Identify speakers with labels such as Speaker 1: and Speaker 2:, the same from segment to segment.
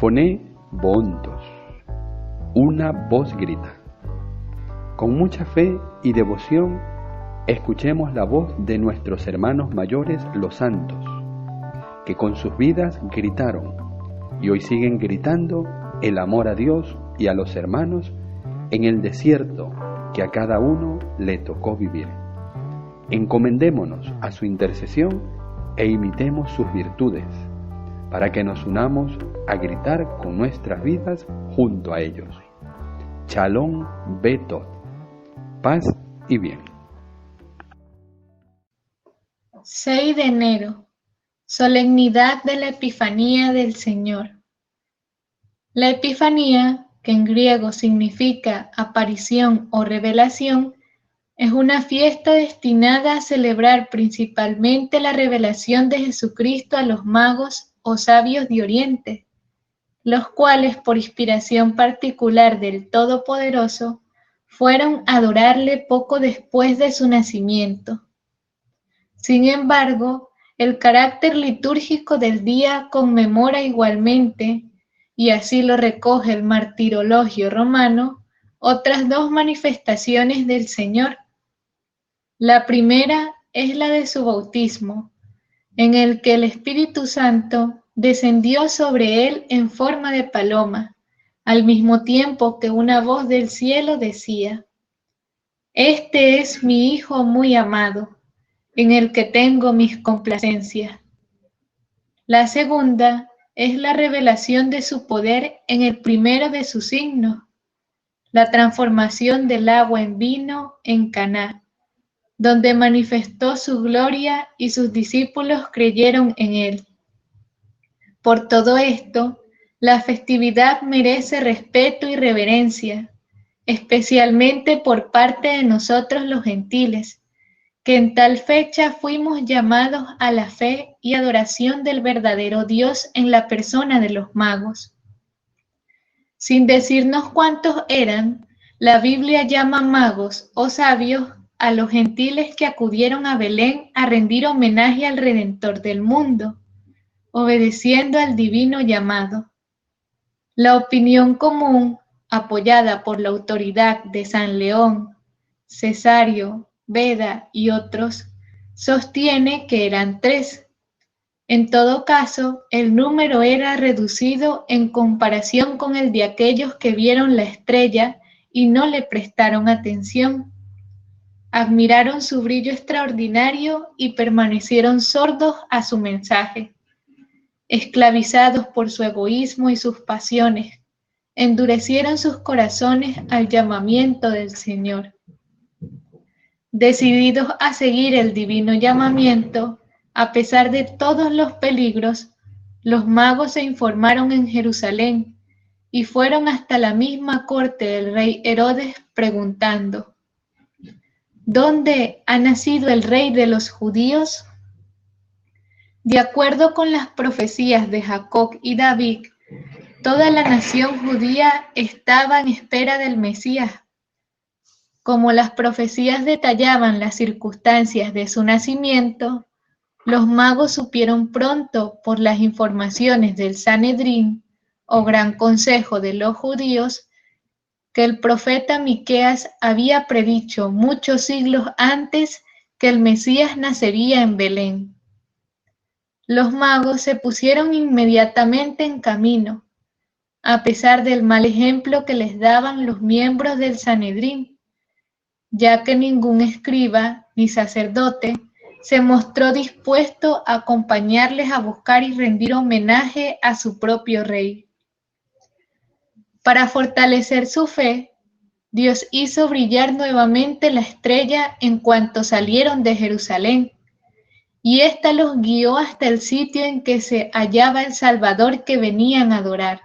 Speaker 1: Foné bontos. Una voz grita. Con mucha fe y devoción, escuchemos la voz de nuestros hermanos mayores, los santos, que con sus vidas gritaron y hoy siguen gritando el amor a Dios y a los hermanos en el desierto que a cada uno le tocó vivir. Encomendémonos a su intercesión e imitemos sus virtudes, para que nos unamos a gritar con nuestras vidas junto a ellos. Shalom Betot. Paz y bien.
Speaker 2: 6 de enero, solemnidad de la Epifanía del Señor. La Epifanía, que en griego significa aparición o revelación, es una fiesta destinada a celebrar principalmente la revelación de Jesucristo a los magos o sabios de Oriente, los cuales, por inspiración particular del Todopoderoso, fueron a adorarle poco después de su nacimiento. Sin embargo, el carácter litúrgico del día conmemora igualmente, y así lo recoge el Martirologio romano, otras dos manifestaciones del Señor. La primera es la de su bautismo, en el que el Espíritu Santo descendió sobre él en forma de paloma, al mismo tiempo que una voz del cielo decía: «Este es mi Hijo muy amado, en el que tengo mis complacencias». La segunda es la revelación de su poder en el primero de sus signos, la transformación del agua en vino en Caná, donde manifestó su gloria y sus discípulos creyeron en él. Por todo esto, la festividad merece respeto y reverencia, especialmente por parte de nosotros los gentiles, que en tal fecha fuimos llamados a la fe y adoración del verdadero Dios en la persona de los magos. Sin decirnos cuántos eran, la Biblia llama magos o sabios a los gentiles que acudieron a Belén a rendir homenaje al Redentor del mundo, obedeciendo al divino llamado. La opinión común, apoyada por la autoridad de San León, Cesario, Beda y otros, sostiene que eran 3. En todo caso, el número era reducido en comparación con el de aquellos que vieron la estrella y no le prestaron atención. Admiraron su brillo extraordinario y permanecieron sordos a su mensaje. Esclavizados por su egoísmo y sus pasiones, endurecieron sus corazones al llamamiento del Señor. Decididos a seguir el divino llamamiento, a pesar de todos los peligros, los magos se informaron en Jerusalén y fueron hasta la misma corte del rey Herodes preguntando: ¿Dónde ha nacido el rey de los judíos? De acuerdo con las profecías de Jacob y David, toda la nación judía estaba en espera del Mesías. Como las profecías detallaban las circunstancias de su nacimiento, los magos supieron pronto por las informaciones del Sanedrín, o Gran Consejo de los Judíos, que el profeta Miqueas había predicho muchos siglos antes que el Mesías nacería en Belén. Los magos se pusieron inmediatamente en camino, a pesar del mal ejemplo que les daban los miembros del Sanedrín, ya que ningún escriba ni sacerdote se mostró dispuesto a acompañarles a buscar y rendir homenaje a su propio rey. Para fortalecer su fe, Dios hizo brillar nuevamente la estrella en cuanto salieron de Jerusalén, y ésta los guió hasta el sitio en que se hallaba el Salvador que venían a adorar.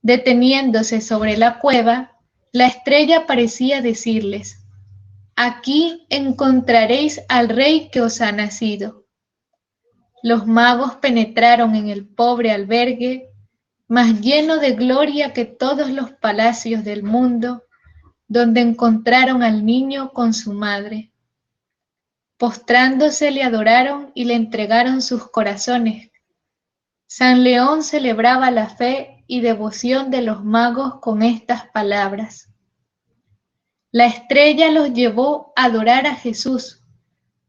Speaker 2: Deteniéndose sobre la cueva, la estrella parecía decirles: «Aquí encontraréis al Rey que os ha nacido». Los magos penetraron en el pobre albergue, más lleno de gloria que todos los palacios del mundo, donde encontraron al niño con su madre. Postrándose le adoraron y le entregaron sus corazones, San León celebraba la fe y devoción de los magos con estas palabras. La estrella los llevó a adorar a Jesús,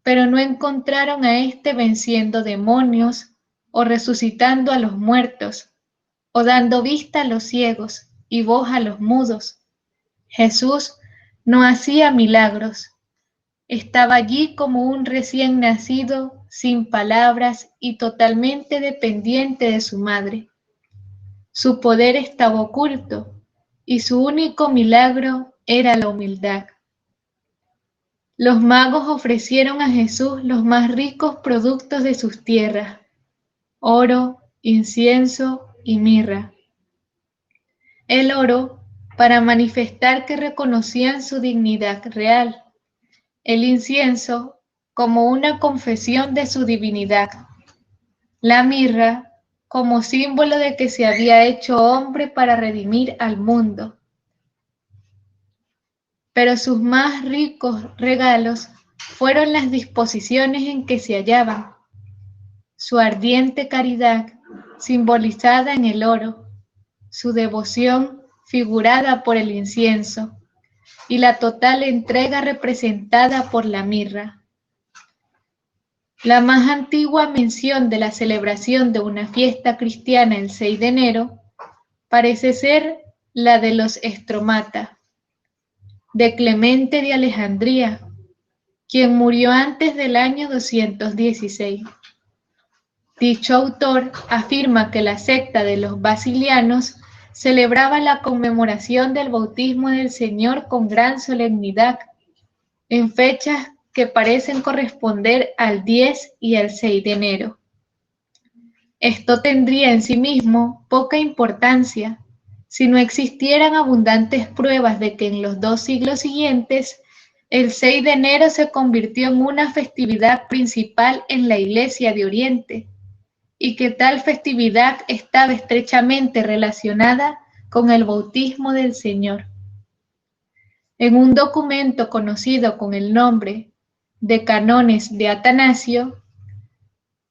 Speaker 2: pero no encontraron a éste venciendo demonios, o resucitando a los muertos, o dando vista a los ciegos y voz a los mudos. Jesús no hacía milagros. Estaba allí como un recién nacido, sin palabras y totalmente dependiente de su madre. Su poder estaba oculto y su único milagro era la humildad. Los magos ofrecieron a Jesús los más ricos productos de sus tierras: oro, incienso y mirra. El oro, para manifestar que reconocían su dignidad real; el incienso, como una confesión de su divinidad; la mirra, como símbolo de que se había hecho hombre para redimir al mundo. Pero sus más ricos regalos fueron las disposiciones en que se hallaban: su ardiente caridad, simbolizada en el oro; su devoción, figurada por el incienso; y la total entrega, representada por la mirra. La más antigua mención de la celebración de una fiesta cristiana el 6 de enero parece ser la de los Estromata, de Clemente de Alejandría, quien murió antes del año 216. Dicho autor afirma que la secta de los basilianos celebraba la conmemoración del bautismo del Señor con gran solemnidad, en fechas que parecen corresponder al 10 y al 6 de enero. Esto tendría en sí mismo poca importancia si no existieran abundantes pruebas de que en los 2 siglos siguientes el 6 de enero se convirtió en una festividad principal en la Iglesia de Oriente, y que tal festividad estaba estrechamente relacionada con el bautismo del Señor. En un documento conocido con el nombre de Cánones de Atanasio,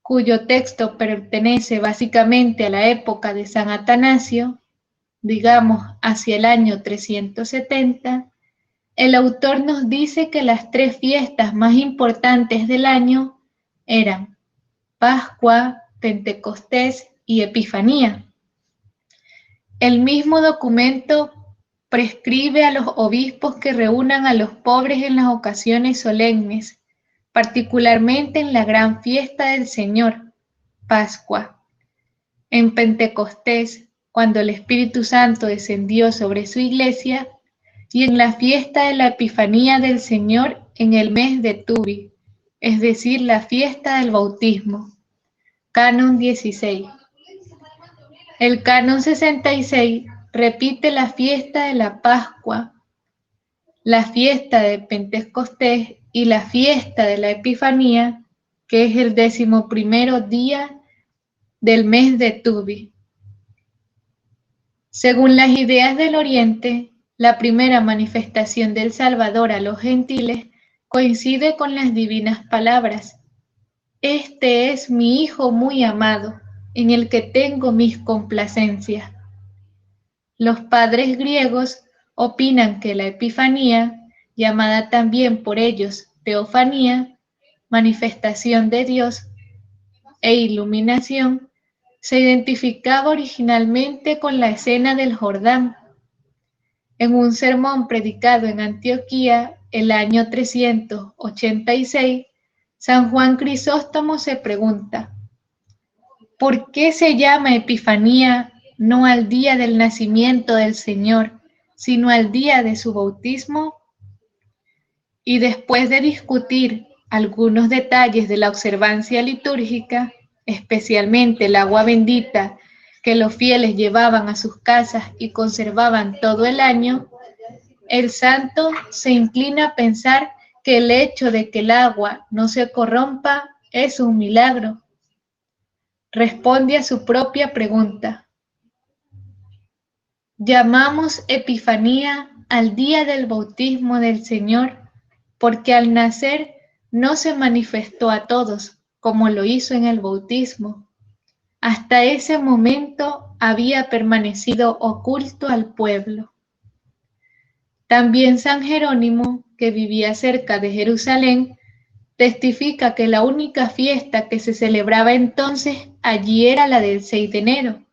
Speaker 2: cuyo texto pertenece básicamente a la época de San Atanasio, digamos hacia el año 370, el autor nos dice que las 3 fiestas más importantes del año eran Pascua, Pentecostés y Epifanía. El mismo documento prescribe a los obispos que reúnan a los pobres en las ocasiones solemnes, particularmente en la gran fiesta del Señor, Pascua; en Pentecostés, cuando el Espíritu Santo descendió sobre su iglesia; y en la fiesta de la Epifanía del Señor en el mes de Tubi, es decir, la fiesta del bautismo. Canon 16. El Canon 66 repite la fiesta de la Pascua, la fiesta de Pentecostés y la fiesta de la Epifanía, que es el 11º día del mes de Tubi. Según las ideas del Oriente, la primera manifestación del Salvador a los gentiles coincide con las divinas palabras: Este es mi Hijo muy amado, en el que tengo mis complacencias. Los padres griegos opinan que la Epifanía, llamada también por ellos Teofanía, manifestación de Dios, e iluminación, se identificaba originalmente con la escena del Jordán. En un sermón predicado en Antioquía el año 386, San Juan Crisóstomo se pregunta: ¿por qué se llama Epifanía no al día del nacimiento del Señor, sino al día de su bautismo? Y después de discutir algunos detalles de la observancia litúrgica, especialmente el agua bendita que los fieles llevaban a sus casas y conservaban todo el año, el santo se inclina a pensar que el hecho de que el agua no se corrompa es un milagro. Responde a su propia pregunta. Llamamos Epifanía al día del bautismo del Señor, porque al nacer no se manifestó a todos, como lo hizo en el bautismo, hasta ese momento había permanecido oculto al pueblo. También San Jerónimo, que vivía cerca de Jerusalén, testifica que la única fiesta que se celebraba entonces allí era la del 6 de enero,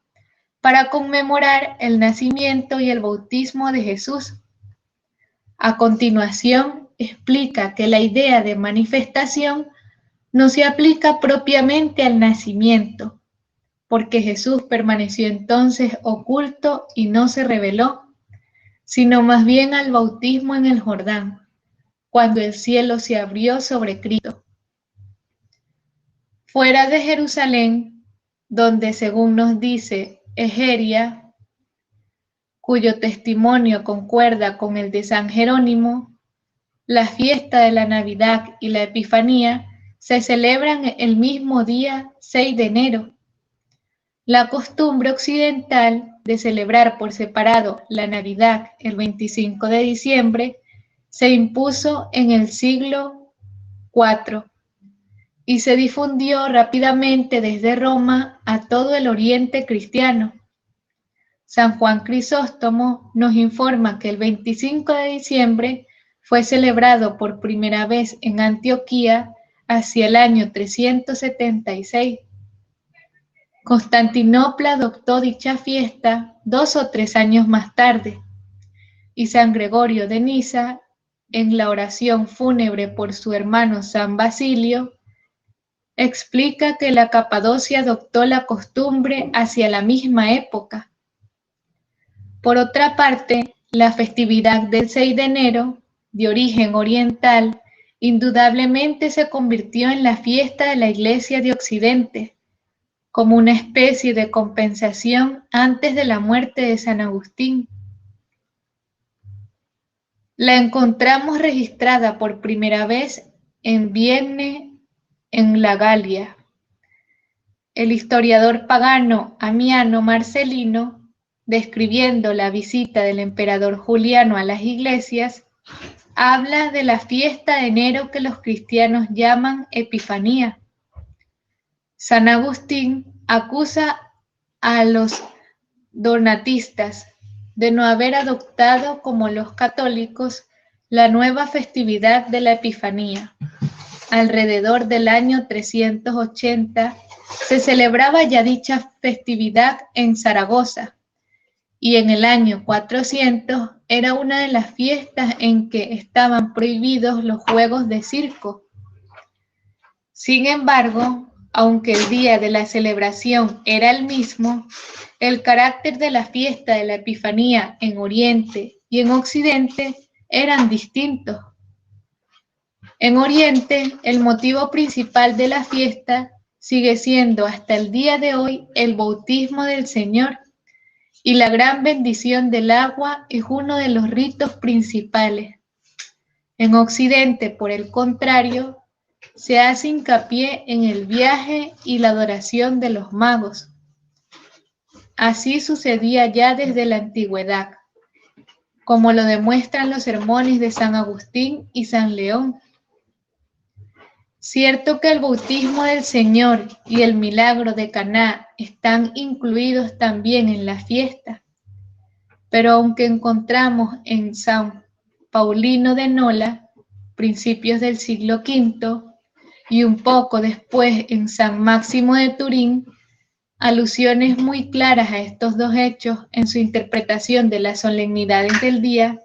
Speaker 2: para conmemorar el nacimiento y el bautismo de Jesús. A continuación, explica que la idea de manifestación no se aplica propiamente al nacimiento, porque Jesús permaneció entonces oculto y no se reveló, sino más bien al bautismo en el Jordán, cuando el cielo se abrió sobre Cristo. Fuera de Jerusalén, donde según nos dice Egeria, cuyo testimonio concuerda con el de San Jerónimo, la fiesta de la Navidad y la Epifanía se celebran el mismo día 6 de enero. La costumbre occidental de celebrar por separado la Navidad el 25 de diciembre se impuso en el siglo IV y se difundió rápidamente desde Roma a todo el Oriente cristiano. San Juan Crisóstomo nos informa que el 25 de diciembre fue celebrado por primera vez en Antioquía hacia el año 376. Constantinopla adoptó dicha fiesta 2 o 3 años más tarde, y San Gregorio de Niza, en la oración fúnebre por su hermano San Basilio, explica que la Capadocia adoptó la costumbre hacia la misma época. Por otra parte, la festividad del 6 de enero, de origen oriental, indudablemente se convirtió en la fiesta de la Iglesia de Occidente, como una especie de compensación antes de la muerte de San Agustín. La encontramos registrada por primera vez en Vienne, en la Galia. El historiador pagano Amiano Marcelino, describiendo la visita del emperador Juliano a las iglesias, habla de la fiesta de enero que los cristianos llaman Epifanía. San Agustín acusa a los donatistas de no haber adoptado como los católicos la nueva festividad de la Epifanía. Alrededor del año 380 se celebraba ya dicha festividad en Zaragoza, y en el año 400 era una de las fiestas en que estaban prohibidos los juegos de circo. Sin embargo, aunque el día de la celebración era el mismo, el carácter de la fiesta de la Epifanía en Oriente y en Occidente eran distintos. En Oriente, el motivo principal de la fiesta sigue siendo hasta el día de hoy el bautismo del Señor, y la gran bendición del agua es uno de los ritos principales. En Occidente, por el contrario, se hace hincapié en el viaje y la adoración de los magos. Así sucedía ya desde la antigüedad, como lo demuestran los sermones de San Agustín y San León. Cierto que el bautismo del Señor y el milagro de Caná están incluidos también en la fiesta, pero aunque encontramos en San Paulino de Nola, principios del siglo V, y un poco después en San Máximo de Turín, alusiones muy claras a estos dos hechos en su interpretación de las solemnidades del día,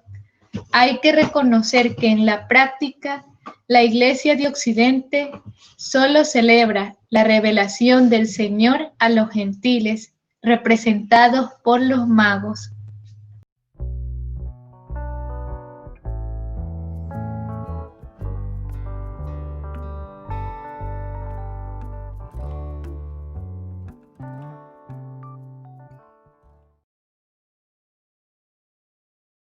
Speaker 2: hay que reconocer que en la práctica la Iglesia de Occidente solo celebra la revelación del Señor a los gentiles, representados por los magos.